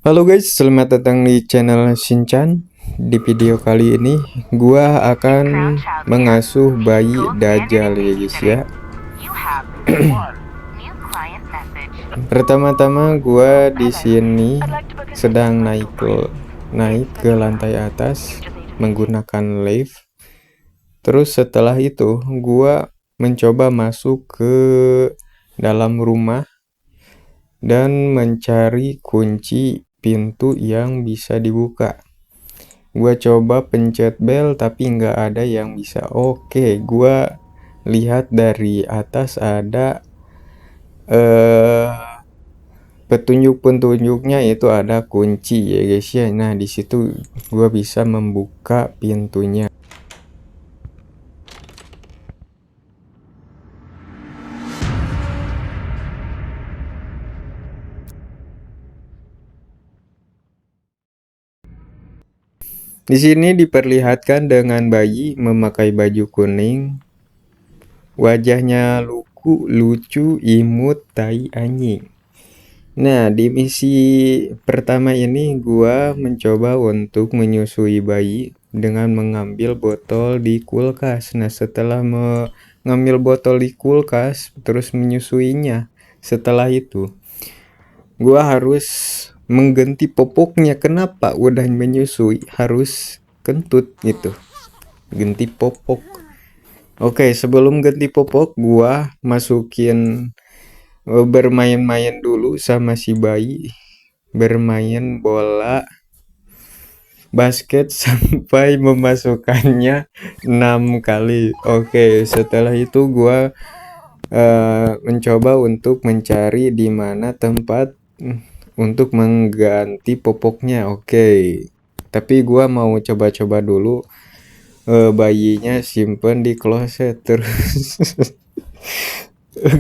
Halo guys, selamat datang di channel Shinchan. Di video kali ini, gua akan mengasuh bayi Dajjal ya guys ya. Pertama-tama gua di sini sedang naik ke lantai atas menggunakan lift. Terus setelah itu, gua mencoba masuk ke dalam rumah dan mencari kunci pintu yang bisa dibuka. Gua coba pencet bel tapi nggak ada yang bisa. Oke, gua lihat dari atas ada petunjuk-petunjuknya, itu ada kunci ya guys ya. Nah, di situ gua bisa membuka pintunya. Di sini diperlihatkan dengan bayi memakai baju kuning. Wajahnya lucu, imut, tai anjing. Nah, di misi pertama ini gua mencoba untuk menyusui bayi dengan mengambil botol di kulkas. Nah, setelah mengambil botol di kulkas terus menyusuinya, setelah itu gua harus mengganti popoknya. Kenapa? Udah menyusui harus kentut gitu. Ganti popok. Oke, sebelum ganti popok gua masukin bermain-main dulu sama si bayi, bermain bola basket sampai memasukkannya 6 kali. Oke, setelah itu gua mencoba untuk mencari di mana tempat untuk mengganti popoknya. Oke, tapi gua mau coba-coba dulu bayinya simpen di kloset. Terus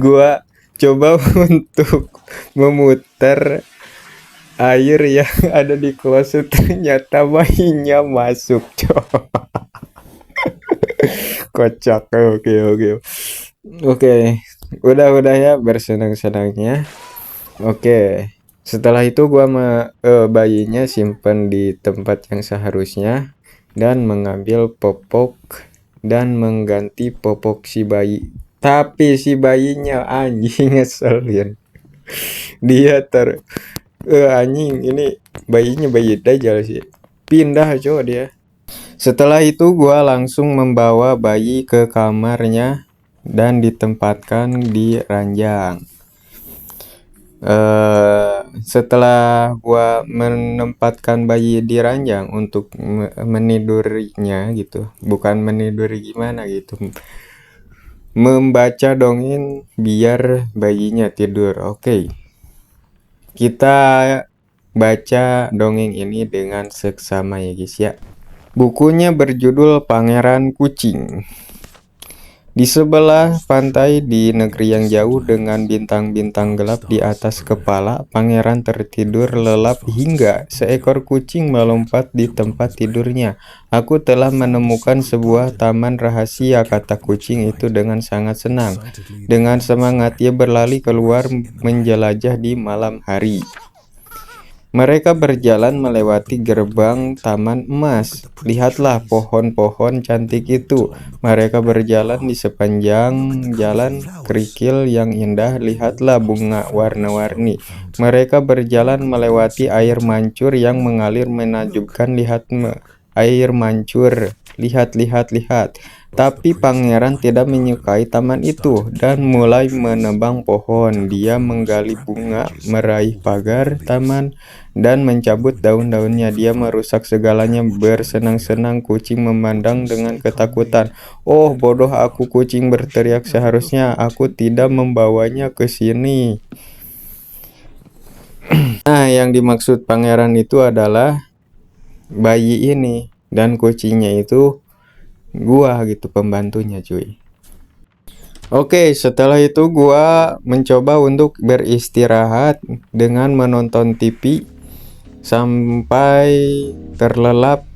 gua coba untuk memutar air yang ada di kloset, ternyata bayinya masuk, cok. Kocak. Oke, udah ya bersenang-senangnya. Oke, setelah itu gua bayinya simpan di tempat yang seharusnya dan mengambil popok dan mengganti popok si bayi. Tapi si bayinya anjing ngeselin. Dia anjing, ini bayinya bayi Dajjal sih. Pindah coba dia. Setelah itu gua langsung membawa bayi ke kamarnya dan ditempatkan di ranjang. Setelah gua menempatkan bayi di ranjang untuk menidurinya gitu, bukan meniduri gimana gitu, membaca dongeng biar bayinya tidur. Oke, kita baca dongeng ini dengan seksama ya guys ya. Bukunya berjudul Pangeran Kucing. Di sebelah pantai di negeri yang jauh dengan bintang-bintang gelap di atas kepala, pangeran tertidur lelap hingga seekor kucing melompat di tempat tidurnya. Aku telah menemukan sebuah taman rahasia, kata kucing itu dengan sangat senang. Dengan semangat ia berlari keluar menjelajah di malam hari. Mereka berjalan melewati gerbang taman emas. Lihatlah pohon-pohon cantik itu. Mereka berjalan di sepanjang jalan kerikil yang indah. Lihatlah bunga warna-warni. Mereka berjalan melewati air mancur yang mengalir menakjubkan. Lihat air mancur. Lihat. Tapi pangeran tidak menyukai taman itu dan mulai menebang pohon. Dia menggali bunga, meraih pagar taman, dan mencabut daun-daunnya. Dia merusak segalanya. Bersenang-senang kucing memandang dengan ketakutan. Oh bodoh aku, kucing berteriak, seharusnya aku tidak membawanya ke sini. Nah, yang dimaksud pangeran itu adalah bayi ini, dan kucingnya itu gua gitu, pembantunya cuy. Oke, setelah itu gua mencoba untuk beristirahat dengan menonton TV sampai terlelap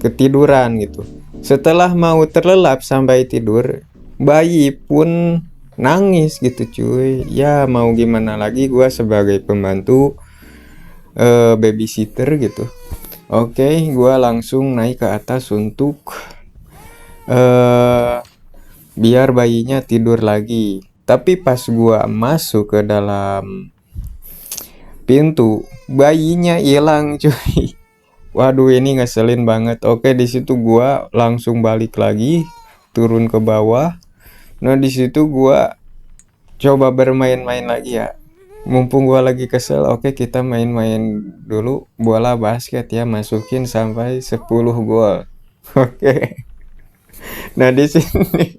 ketiduran gitu. Setelah mau terlelap sampai tidur, bayi pun nangis gitu cuy. Ya mau gimana lagi, gua sebagai pembantu babysitter gitu. Oke, gua langsung naik ke atas untuk eh biar bayinya tidur lagi. Tapi pas gua masuk ke dalam pintu, bayinya hilang cuy. Waduh, ini ngeselin banget. Oke, di situ gua langsung balik lagi, turun ke bawah. Nah, di situ gua coba bermain-main lagi ya. Mumpung gua lagi kesel, oke kita main-main dulu bola basket ya, masukin sampai 10 gol. Oke. Nah, di sini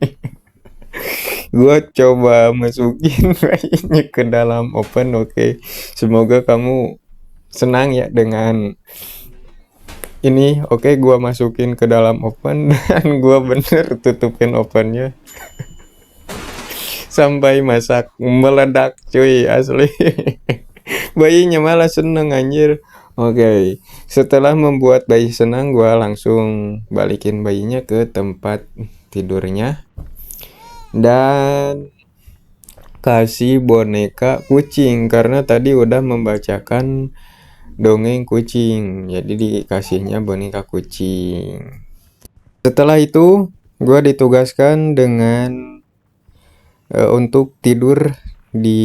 gua coba masukin bayinya ke dalam open. Oke. Semoga kamu senang ya dengan ini. Oke, gua masukin ke dalam open dan gua bener tutupin opennya sampai masak meledak cuy, asli. Bayinya malah seneng anjir. Oke, setelah membuat bayi senang, gua langsung balikin bayinya ke tempat tidurnya dan kasih boneka kucing karena tadi udah membacakan dongeng kucing, jadi dikasihnya boneka kucing. Setelah itu gua ditugaskan dengan untuk tidur di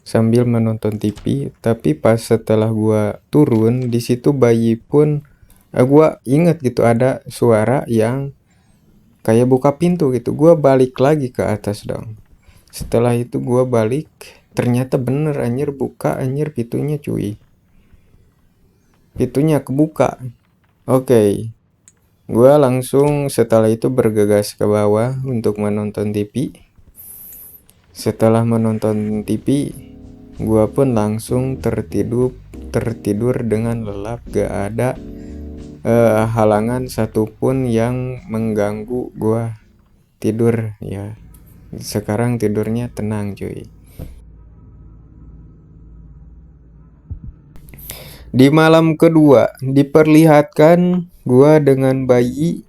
sambil menonton TV. Tapi pas setelah gua turun di situ bayi pun gua inget gitu ada suara yang kayak buka pintu gitu. Gua balik lagi ke atas dong. Setelah itu gua balik, ternyata bener anjir, buka anjir pintunya cuy. Pintunya kebuka. Oke. Gua langsung setelah itu bergegas ke bawah untuk menonton TV. Setelah menonton TV, gua pun langsung tertidur dengan lelap, gak ada halangan satupun yang mengganggu gua tidur ya. Sekarang tidurnya tenang cuy. Di malam kedua diperlihatkan gua dengan bayi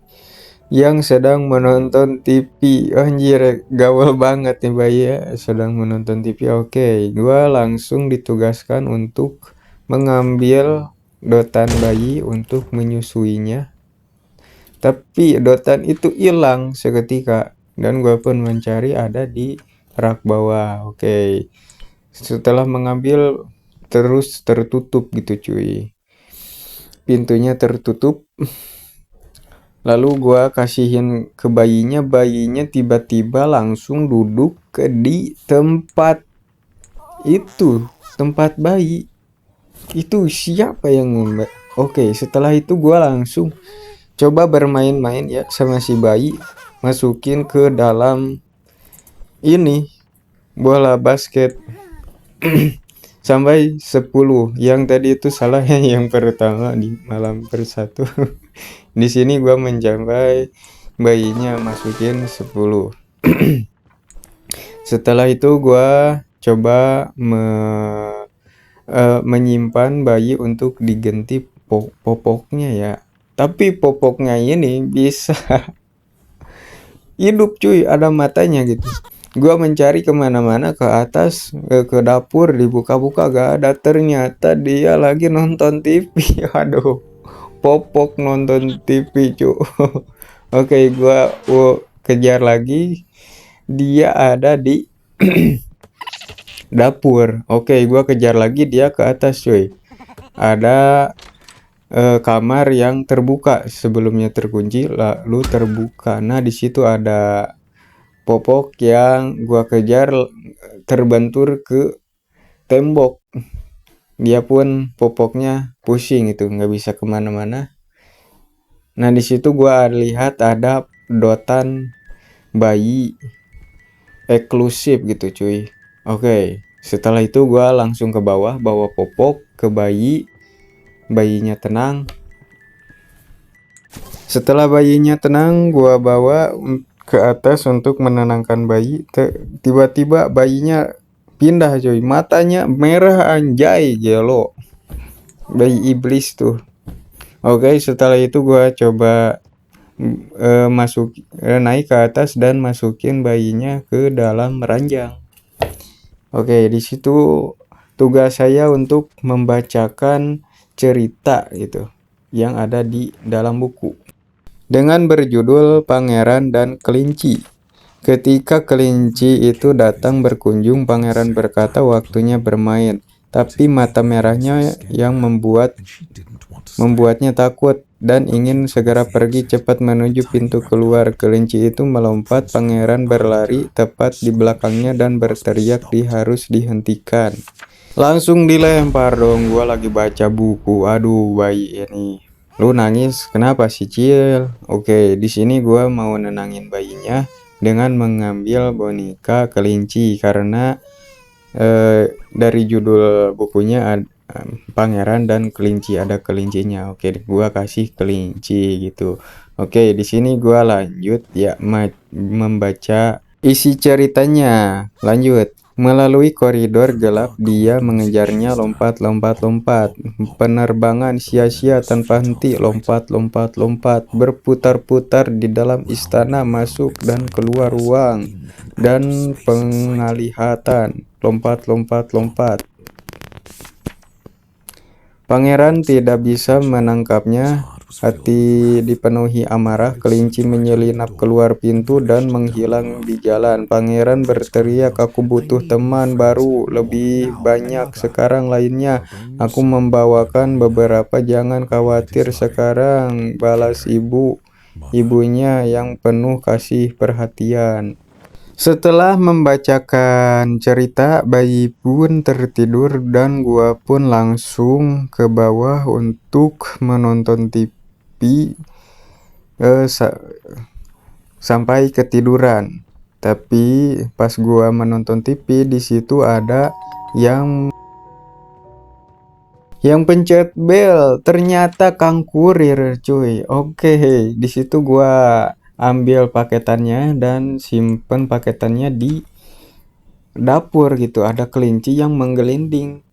yang sedang menonton TV. Anjir, gaul banget nih bayi ya, sedang menonton TV. Oke, gua langsung ditugaskan untuk mengambil dotan bayi untuk menyusuinya. Tapi dotan itu hilang seketika dan gua pun mencari, ada di rak bawah. Oke. Setelah mengambil terus tertutup gitu cuy. Pintunya tertutup. Lalu gua kasihin ke bayinya, bayinya tiba-tiba langsung duduk di tempat itu, tempat bayi. Itu siapa yang ngombe? Oke, setelah itu gua langsung coba bermain-main ya sama si bayi, masukin ke dalam ini bola basket sampai 10. Yang tadi itu salahnya yang pertama di malam persatu. Di sini gua mencapai bayinya masukin 10. Setelah itu gua coba menyimpan bayi untuk diganti popoknya ya. Tapi popoknya ini bisa hidup cuy, ada matanya gitu. Gua mencari kemana-mana, ke atas, ke dapur, dibuka-buka gak ada. Ternyata dia lagi nonton TV. Aduh, popok nonton TV cu. Oke, gua kejar lagi. Dia ada di dapur. Oke, gua kejar lagi, dia ke atas cuy. Ada kamar yang terbuka, sebelumnya terkunci lalu terbuka. Nah, di situ ada popok yang gua kejar terbentur ke tembok. Dia pun popoknya pusing itu, nggak bisa kemana-mana. Nah, di situ gua lihat ada dotan bayi eksklusif gitu cuy. Oke, setelah itu gua langsung ke bawah, bawa popok ke bayi. Bayinya tenang. Setelah bayinya tenang, gua bawa ke atas untuk menenangkan bayi. Tiba-tiba bayinya pindah cuy, matanya merah anjay, gelo. Bayi iblis tuh. Oke, setelah itu gua coba naik ke atas dan masukin bayinya ke dalam ranjang. Oke, di situ tugas saya untuk membacakan cerita gitu yang ada di dalam buku dengan berjudul Pangeran dan Kelinci. Ketika kelinci itu datang berkunjung, pangeran berkata waktunya bermain, tapi mata merahnya yang membuatnya takut dan ingin segera pergi cepat menuju pintu keluar. Kelinci itu melompat, pangeran berlari tepat di belakangnya dan berteriak harus dihentikan. Langsung dilempar dong, gua lagi baca buku. Aduh, bayi ini. Lu nangis, kenapa sih, Cil? Oke, di sini gua mau nenangin bayinya dengan mengambil boneka kelinci karena dari judul bukunya Pangeran dan Kelinci, ada kelincinya. Oke, gua kasih kelinci gitu. Oke, di sini gua lanjut ya membaca isi ceritanya. Lanjut. Melalui koridor gelap, dia mengejarnya lompat, lompat, lompat. Penerbangan sia-sia tanpa henti, lompat, lompat, lompat. Berputar-putar di dalam istana, masuk dan keluar ruang. Dan penglihatan, lompat, lompat, lompat. Pangeran tidak bisa menangkapnya. Hati dipenuhi amarah, kelinci menyelinap keluar pintu dan menghilang di jalan. Pangeran berteriak, "Aku butuh teman baru, lebih banyak sekarang lainnya. Aku membawakan beberapa, jangan khawatir sekarang," balas ibunya yang penuh kasih perhatian. Setelah membacakan cerita, bayi pun tertidur dan gua pun langsung ke bawah untuk menonton TV sampai ketiduran. Tapi pas gua menonton TV, di situ ada yang pencet bel, ternyata Kang Kurir, cuy. Oke, di situ gua ambil paketannya dan simpen paketannya di dapur gitu. Ada kelinci yang menggelinding.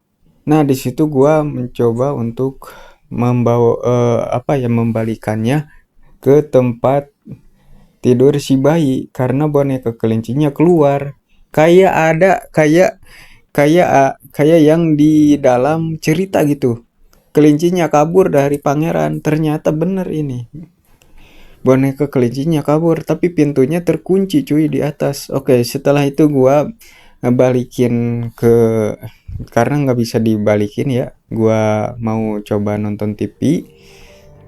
Nah, di situ gua mencoba untuk membalikannya ke tempat tidur si bayi karena boneka kelincinya keluar. Kayak yang di dalam cerita gitu. Kelincinya kabur dari pangeran. Ternyata bener ini. Boneka kelincinya kabur, tapi pintunya terkunci cuy di atas. Oke, setelah itu gua balikin karena nggak bisa dibalikin ya. Gua mau coba nonton TV,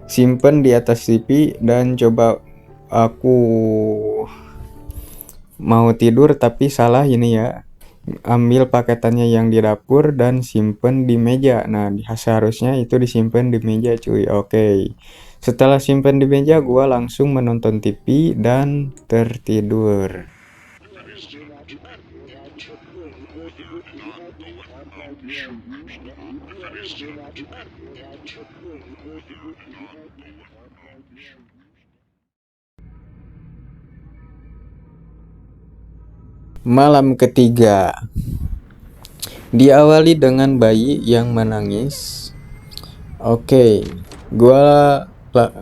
simpen di atas TV dan coba aku mau tidur tapi salah ini ya. Ambil paketannya yang di dapur dan simpen di meja. Nah, seharusnya itu disimpan di meja cuy. Oke. Setelah simpen di meja, gua langsung menonton TV dan tertidur. Malam ketiga diawali dengan bayi yang menangis. Oke, gua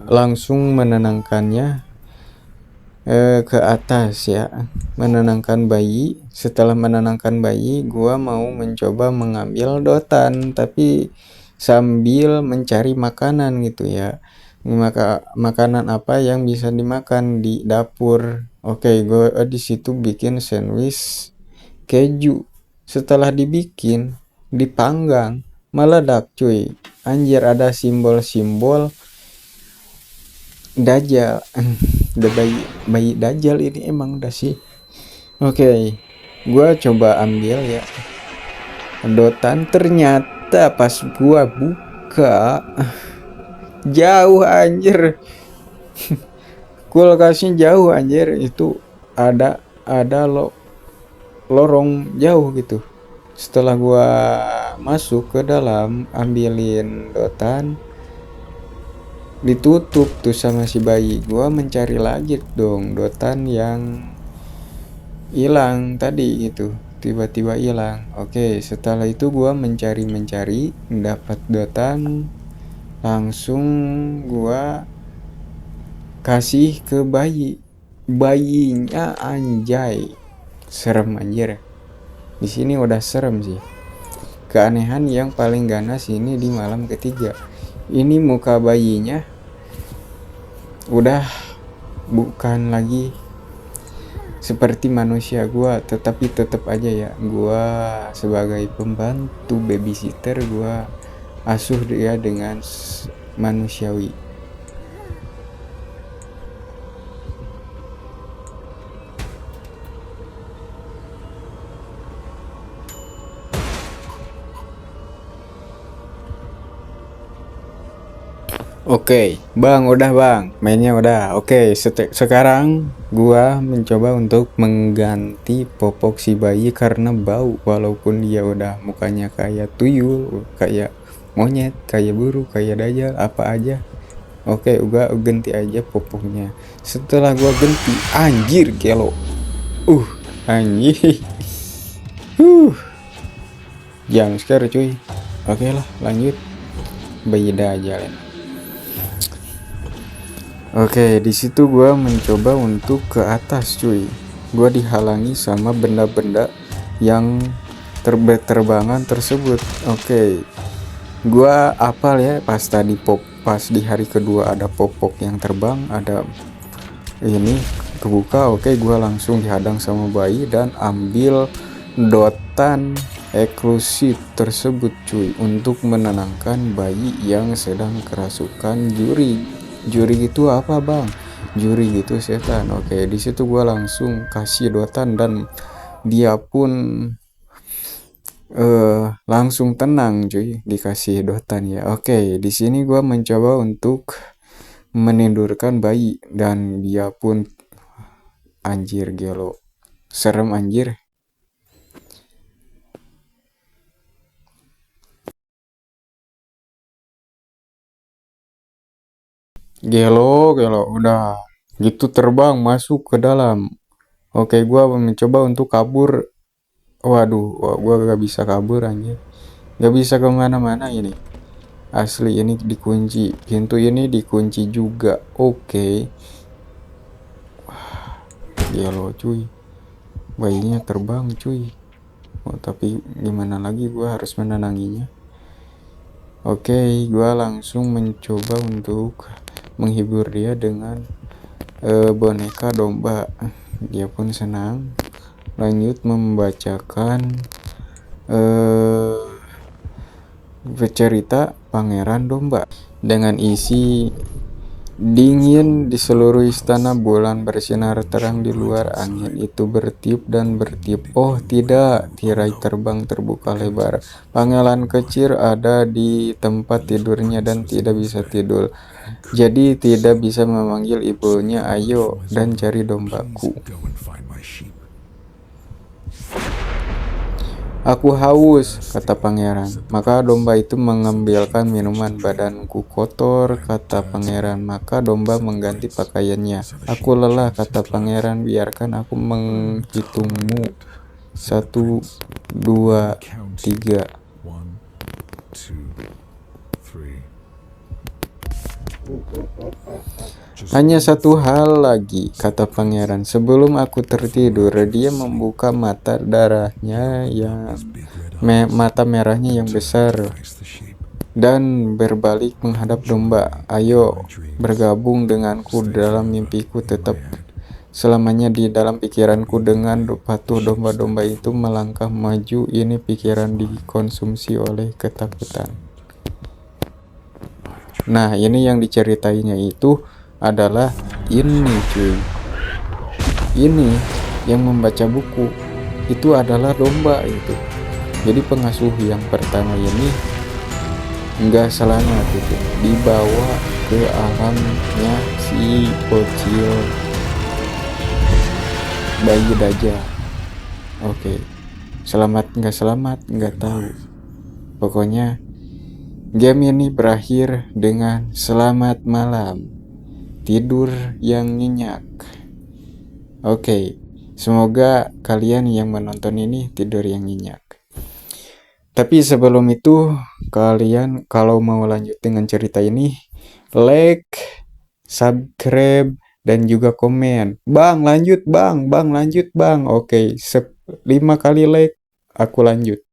langsung menenangkannya ke atas ya, menenangkan bayi. Setelah menenangkan bayi, gua mau mencoba mengambil dotan tapi sambil mencari makanan gitu ya. Makanan apa yang bisa dimakan di dapur. Oke, gua di situ bikin sandwich keju. Setelah dibikin, dipanggang, meledak cuy. Anjir, ada simbol-simbol Dajjal. Udah bayi Dajjal ini emang udah sih. Oke, gua coba ambil ya dotan, ternyata pas gua buka jauh anjir. Kulkasnya jauh anjir, itu ada lorong jauh gitu. Setelah gua masuk ke dalam, ambilin dotan, ditutup tuh sama si bayi. Gua mencari lagi dong dotan yang hilang tadi gitu, tiba-tiba hilang. Oke, setelah itu gua mencari dapat dotan, langsung gua kasih ke bayinya. Anjay, serem anjir. Di sini udah serem sih. Keanehan yang paling ganas ini di malam ketiga. Ini muka bayinya udah bukan lagi seperti manusia. Gua tetapi tetap aja ya, gua sebagai pembantu babysitter, gua asuh dia dengan manusiawi. Oke, Bang, udah Bang, mainnya udah. Oke, sekarang gua mencoba untuk mengganti popok si bayi karena bau. Walaupun dia udah mukanya kayak tuyul, kayak monyet, kayak burung, kayak dajjal, apa aja. Oke, gua ganti aja popoknya. Setelah gua ganti, anjir gelo. Anjir. Jam scare cuy. Oke lah, lanjut. Bayi dajjal. Oke, di situ gua mencoba untuk ke atas cuy. Gua dihalangi sama benda-benda yang terbangan tersebut. Oke. Gua apal ya pas di hari kedua ada popok yang terbang, ada ini kebuka. Oke, gua langsung dihadang sama bayi dan ambil dotan eksklusif tersebut cuy untuk menenangkan bayi yang sedang kerasukan juri. Juri gitu apa bang? Juri gitu setan. Oke, di situ gua langsung kasih dotan dan dia pun langsung tenang cuy dikasih dotan ya. Oke, di sini gua mencoba untuk menidurkan bayi dan dia pun anjir gelo. Serem anjir. Gelo udah gitu terbang masuk ke dalam. Oke, gua mencoba untuk kabur. Waduh, gua gak bisa kabur anjir. Gak bisa kemana-mana ini. Asli ini dikunci. Pintu ini dikunci juga. Oke. Gelo cuy. Bayinya terbang cuy. Tapi gimana lagi, gua harus menenanginya. Oke, gua langsung mencoba untuk menghibur dia dengan boneka domba. Dia pun senang. Lanjut membacakan cerita Pangeran Domba dengan isi dingin di seluruh istana, bulan bersinar terang di luar, angin itu bertiup dan bertiup. Oh tidak, tirai terbang terbuka lebar. Pangeran kecil ada di tempat tidurnya dan tidak bisa tidur. Jadi tidak bisa memanggil ibunya, ayo dan cari dombaku. Aku haus, kata pangeran. Maka domba itu mengambilkan minuman. Badanku kotor, kata pangeran. Maka domba mengganti pakaiannya. Aku lelah, kata pangeran. Biarkan aku menghitungmu. 1, 2, 3. Hanya satu hal lagi, kata pangeran. Sebelum aku tertidur, dia membuka mata mata merahnya yang besar dan berbalik menghadap domba. Ayo bergabung denganku dalam mimpiku, tetap selamanya di dalam pikiranku. Dengan patuh domba-domba itu melangkah maju. Ini pikiran dikonsumsi oleh ketakutan. Nah, ini yang diceritainya itu adalah ini cuy. Ini yang membaca buku itu adalah domba itu. Jadi pengasuh yang pertama ini enggak selamat itu, dibawa ke alamnya si bocil bayi dajjal. Oke. Selamat enggak tahu. Pokoknya game ini berakhir dengan selamat malam, tidur yang nyenyak. Oke, semoga kalian yang menonton ini tidur yang nyenyak. Tapi sebelum itu, kalian kalau mau lanjut dengan cerita ini, like, subscribe, dan juga komen. Bang, lanjut bang, lanjut bang. Oke, 5 kali like, aku lanjut.